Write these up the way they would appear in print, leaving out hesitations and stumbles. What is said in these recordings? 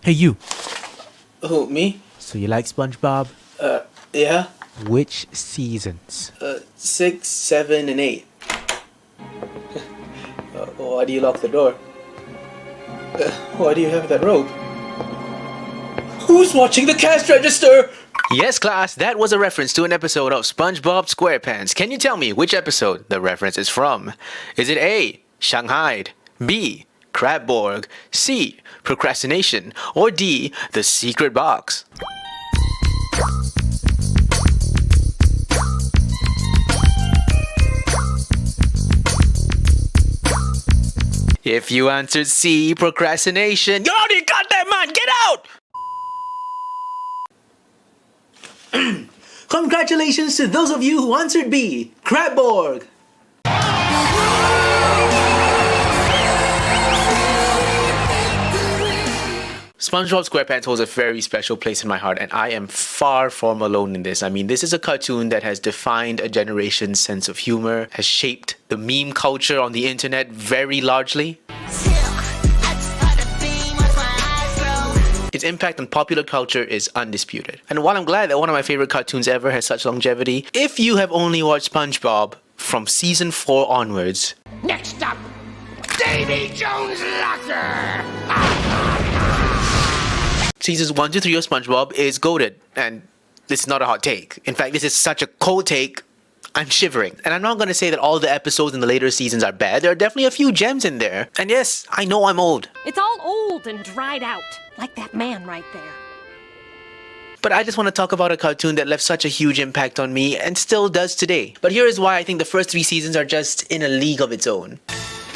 Hey you, Who, me? so you like SpongeBob? Yeah? Which seasons? 6, 7, and 8. Why do you lock the door? Why do you have that rope? Who's watching the cash register? Yes, class, that was a reference to an episode of SpongeBob SquarePants. Can you tell me which episode the reference is from? Is it A, Shanghai, B, Crabborg, C, Procrastination, or D, The Secret Box? If you answered C, Procrastination, you're out of your goddamn mind! Get out! Congratulations to those of you who answered B, Crabborg! SpongeBob SquarePants holds a very special place in my heart, and I am far from alone in this. I mean, this is a cartoon that has defined a generation's sense of humor, has shaped the meme culture on the internet very largely. Its impact on popular culture is undisputed. And while I'm glad that one of my favorite cartoons ever has such longevity, if you have only watched SpongeBob from season 4 onwards, Next up, Davy Jones' Locker! seasons 1 to 3 of SpongeBob is goated. And this is not a hot take. In fact, this is such a cold take, I'm shivering. And I'm not going to say that all the episodes in the later seasons are bad. There are definitely a few gems in there. And yes, I know I'm old. It's all old and dried out, like that man right there. But I just want to talk about a cartoon that left such a huge impact on me and still does today. But here is why I think the first 3 seasons are just in a league of its own.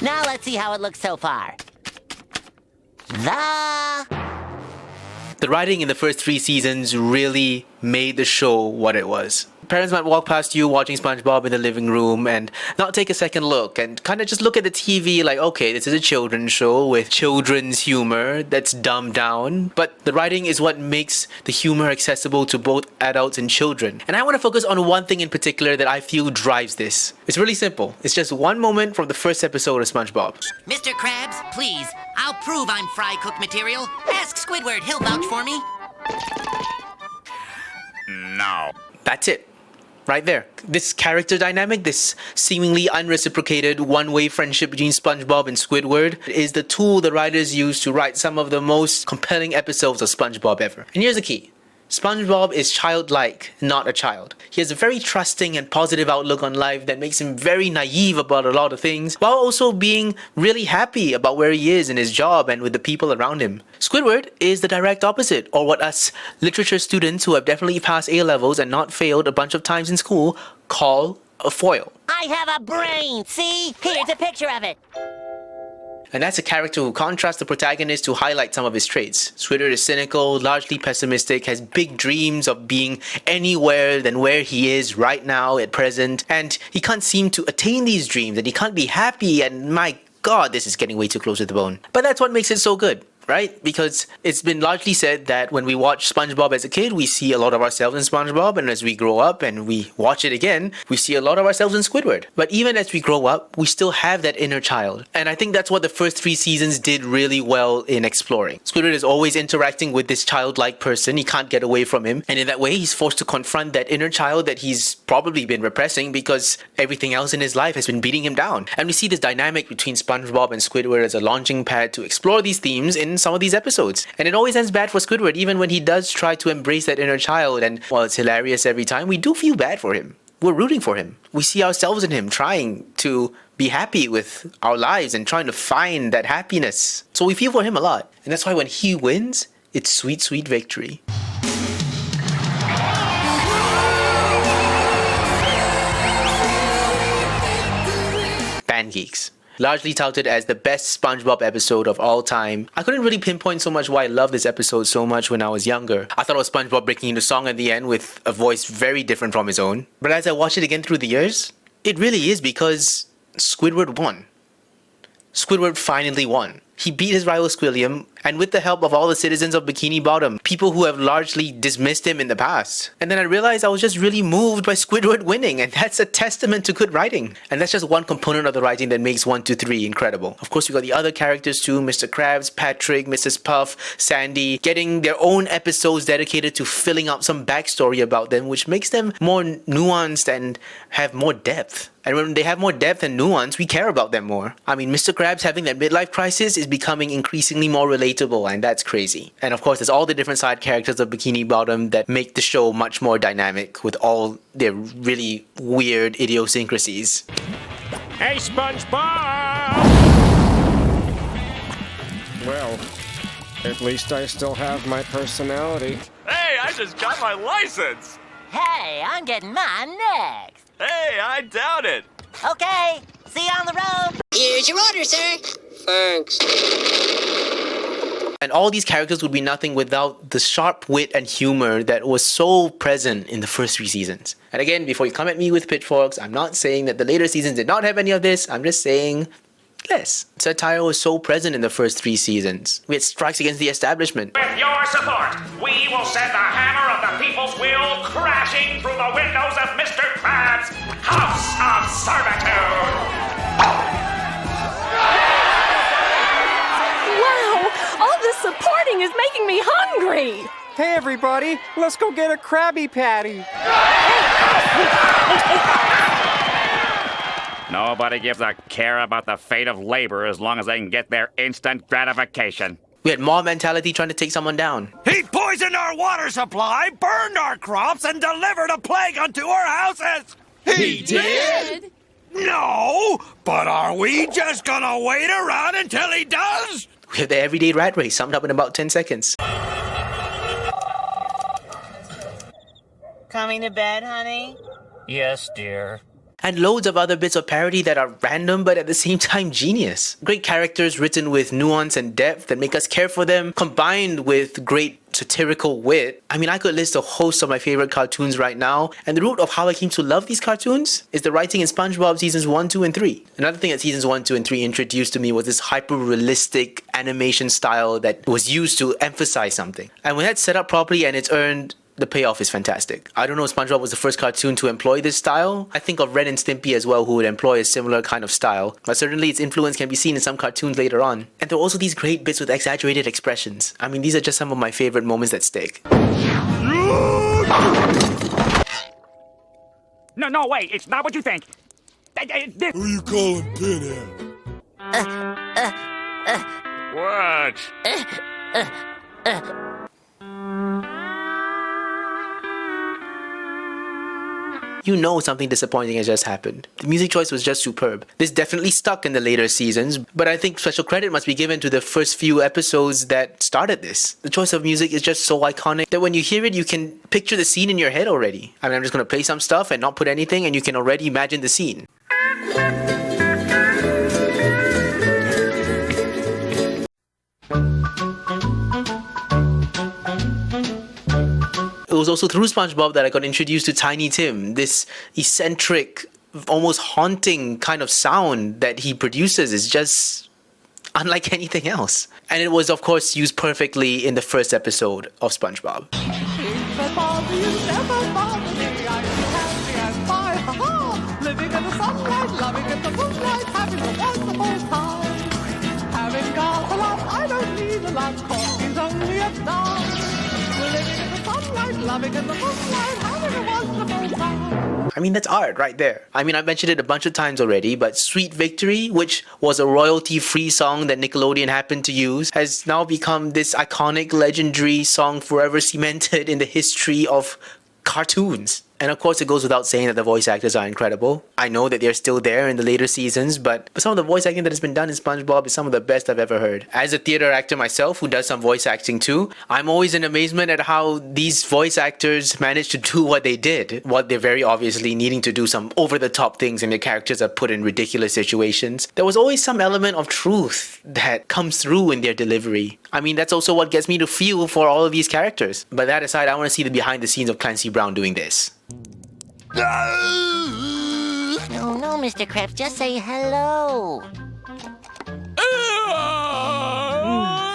Now let's see how it looks so far. The writing in the first 3 seasons really made the show what it was. Parents might walk past you watching SpongeBob in the living room and not take a second look and kind of just look at the TV like, okay, this is a children's show with children's humor that's dumbed down. But the writing is what makes the humor accessible to both adults and children. And I want to focus on one thing in particular that I feel drives this. It's really simple. It's just one moment from the first episode of SpongeBob. Mr. Krabs, please, I'll prove I'm fry cook material. Ask Squidward, he'll vouch for me. No. That's it. Right there. This character dynamic, this seemingly unreciprocated one-way friendship between SpongeBob and Squidward is the tool the writers use to write some of the most compelling episodes of SpongeBob ever. And here's the key. SpongeBob is childlike, not a child. He has a very trusting and positive outlook on life that makes him very naive about a lot of things, while also being really happy about where he is in his job and with the people around him. Squidward is the direct opposite, or what us literature students who have definitely passed A-levels and not failed a bunch of times in school call a foil. I have a brain, see? Here's a picture of it. And that's a character who contrasts the protagonist to highlight some of his traits. Squidward is cynical, largely pessimistic, has big dreams of being anywhere than where he is right now at present, and he can't seem to attain these dreams, and he can't be happy, and my god, this is getting way too close to the bone. But that's what makes it so good, right? Because it's been largely said that when we watch SpongeBob as a kid, we see a lot of ourselves in SpongeBob, and as we grow up and we watch it again, we see a lot of ourselves in Squidward. But even as we grow up, we still have that inner child. And I think that's what the first 3 seasons did really well in exploring. Squidward is always interacting with this childlike person, he can't get away from him, and in that way, he's forced to confront that inner child that he's probably been repressing because everything else in his life has been beating him down. And we see this dynamic between SpongeBob and Squidward as a launching pad to explore these themes in some of these episodes. And it always ends bad for Squidward, even when he does try to embrace that inner child, and while it's hilarious every time, we do feel bad for him. We're rooting for him. We see ourselves in him trying to be happy with our lives and trying to find that happiness. So we feel for him a lot. And that's why when he wins, it's sweet, sweet victory. Pancakes. Largely touted as the best SpongeBob episode of all time. I couldn't really pinpoint so much why I loved this episode so much when I was younger. I thought it was SpongeBob breaking into song at the end with a voice very different from his own. But as I watched it again through the years, it really is because Squidward won. Squidward finally won. He beat his rival Squilliam and with the help of all the citizens of Bikini Bottom, people who have largely dismissed him in the past. And then I realized I was just really moved by Squidward winning, and that's a testament to good writing. And that's just one component of the writing that makes 1, 2, 3 incredible. Of course, we got the other characters too, Mr. Krabs, Patrick, Mrs. Puff, Sandy, getting their own episodes dedicated to filling out some backstory about them, which makes them more nuanced and have more depth. And when they have more depth and nuance, we care about them more. I mean, Mr. Krabs having that midlife crisis is becoming increasingly more relatable, and that's crazy. And of course, there's all the different side characters of Bikini Bottom that make the show much more dynamic with all their really weird idiosyncrasies. Hey, Spongebob! Well, at least I still have my personality. Hey, I just got my license! Hey, I'm getting mine next. Hey, I doubt it! Okay, see you on the road. Here's your order, sir. Thanks. And all these characters would be nothing without the sharp wit and humor that was so present in the first 3 seasons. And again, before you come at me with pitchforks, I'm not saying that the later seasons did not have any of this. I'm just saying less. Satire was so present in the first 3 seasons. We had strikes against the establishment. With your support, we will send the hammer of the people's will crashing through the windows of Mr. Krabs' House of Servitude! Wow! All this supporting is making me hungry! Hey, everybody, let's go get a Krabby Patty. Nobody gives a care about the fate of labor as long as they can get their instant gratification. We had mob mentality trying to take someone down. He poisoned our water supply, burned our crops, and delivered a plague unto our houses! He did? No, but are we just gonna wait around until he does? We have the everyday rat race summed up in about 10 seconds. Coming to bed, honey? Yes, dear. And loads of other bits of parody that are random but at the same time genius. Great characters written with nuance and depth that make us care for them, combined with great satirical wit. I mean, I could list a host of my favorite cartoons right now, and the root of how I came to love these cartoons is the writing in Spongebob seasons 1, 2, and 3. Another thing that seasons 1, 2, and 3 introduced to me was this hyper-realistic animation style that was used to emphasize something. And when that's set up properly and it's earned, the payoff is fantastic. I don't know if SpongeBob was the first cartoon to employ this style. I think of Ren and Stimpy as well, who would employ a similar kind of style. But certainly its influence can be seen in some cartoons later on. And there are also these great bits with exaggerated expressions. I mean, these are just some of my favorite moments that stick. No, wait, it's not what you think. Who you calling Pinhead? What? You know something disappointing has just happened. The music choice was just superb. This definitely stuck in the later seasons, but I think special credit must be given to the first few episodes that started this. The choice of music is just so iconic that when you hear it, you can picture the scene in your head already. I mean, I'm just going to play some stuff and not put anything, and you can already imagine the scene. It was also through SpongeBob that I got introduced to Tiny Tim, this eccentric, almost haunting kind of sound that he produces is just unlike anything else. And it was, of course, used perfectly in the first episode of SpongeBob. Living in the sunlight, loving in the moonlight, having a wonderful time. Having got a lot, I don't need a lot, coffee's only a dime. Living in the sunlight, loving in the moonlight, having a wonderful time. I mean, that's art right there. I mean, I've mentioned it a bunch of times already, but Sweet Victory, which was a royalty-free song that Nickelodeon happened to use, has now become this iconic, legendary song forever cemented in the history of cartoons. And of course, it goes without saying that the voice actors are incredible. I know that they're still there in the later seasons, but some of the voice acting that has been done in SpongeBob is some of the best I've ever heard. As a theater actor myself who does some voice acting too, I'm always in amazement at how these voice actors managed to do what they did, what they're very obviously needing to do some over-the-top things and their characters are put in ridiculous situations. There was always some element of truth that comes through in their delivery. I mean, that's also what gets me to feel for all of these characters. But that aside, I want to see the behind the scenes of Clancy Brown doing this. No, Mr. Krabs, just say hello.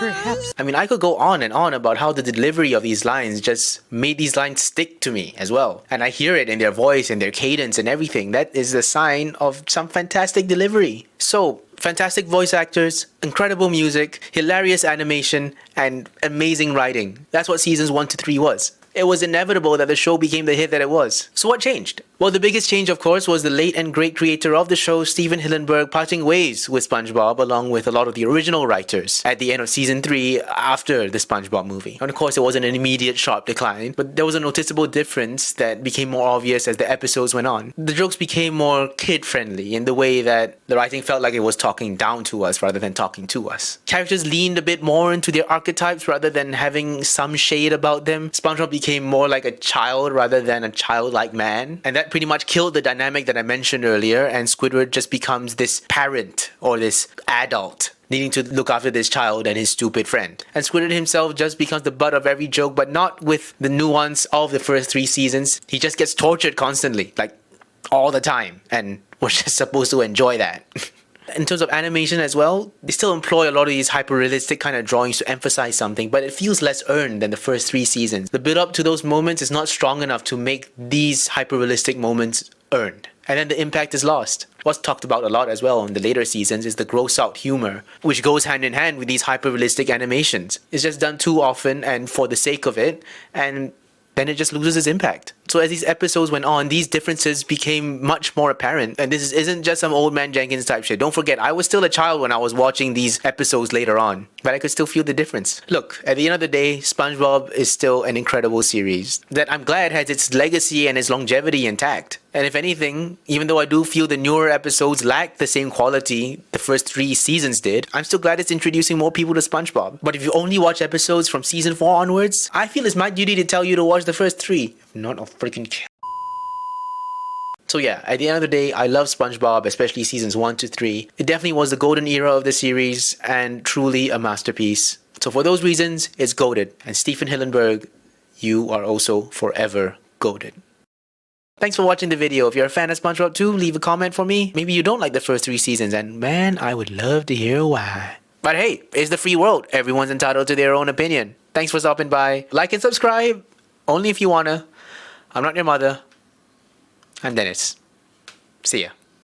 perhaps. I mean, I could go on and on about how the delivery of these lines just made these lines stick to me as well. And I hear it in their voice and their cadence and everything. That is a sign of some fantastic delivery. So, fantastic voice actors, incredible music, hilarious animation, and amazing writing. That's what Seasons 1-3 was. It was inevitable that the show became the hit that it was. So what changed? Well, the biggest change, of course, was the late and great creator of the show, Stephen Hillenburg, parting ways with SpongeBob along with a lot of the original writers at the end of Season 3 after the SpongeBob movie. And of course, it wasn't an immediate sharp decline, but there was a noticeable difference that became more obvious as the episodes went on. The jokes became more kid-friendly in the way that the writing felt like it was talking down to us rather than talking to us. Characters leaned a bit more into their archetypes rather than having some shade about them. SpongeBob became more like a child rather than a childlike man. And that pretty much killed the dynamic that I mentioned earlier, and Squidward just becomes this parent or this adult needing to look after this child and his stupid friend. And Squidward himself just becomes the butt of every joke, but not with the nuance of the first 3 seasons. He just gets tortured constantly, like all the time, and we're just supposed to enjoy that. In terms of animation as well, they still employ a lot of these hyper-realistic kind of drawings to emphasize something, but it feels less earned than the first 3 seasons. The build-up to those moments is not strong enough to make these hyper-realistic moments earned. And then the impact is lost. What's talked about a lot as well in the later seasons is the gross-out humor, which goes hand in hand with these hyper-realistic animations. It's just done too often and for the sake of it, and then it just loses its impact. So as these episodes went on, these differences became much more apparent. And this isn't just some old man Jenkins type shit. Don't forget, I was still a child when I was watching these episodes later on, but I could still feel the difference. Look, at the end of the day, SpongeBob is still an incredible series that I'm glad has its legacy and its longevity intact. And if anything, even though I do feel the newer episodes lack the same quality the first 3 seasons did, I'm still glad it's introducing more people to SpongeBob. But if you only watch episodes from season 4 onwards, I feel it's my duty to tell you to watch the first 3. Not a freaking So yeah, at the end of the day, I love SpongeBob, especially seasons 1-3. It definitely was the golden era of the series and truly a masterpiece. So for those reasons, it's goated. And Stephen Hillenburg, you are also forever goated. Thanks for watching the video. If you're a fan of SpongeBob too, leave a comment for me. Maybe you don't like the first 3 seasons, and man, I would love to hear why. But hey, it's the free world. Everyone's entitled to their own opinion. Thanks for stopping by. Like and subscribe, only if you wanna. I'm not your mother. I'm Dennis. See ya.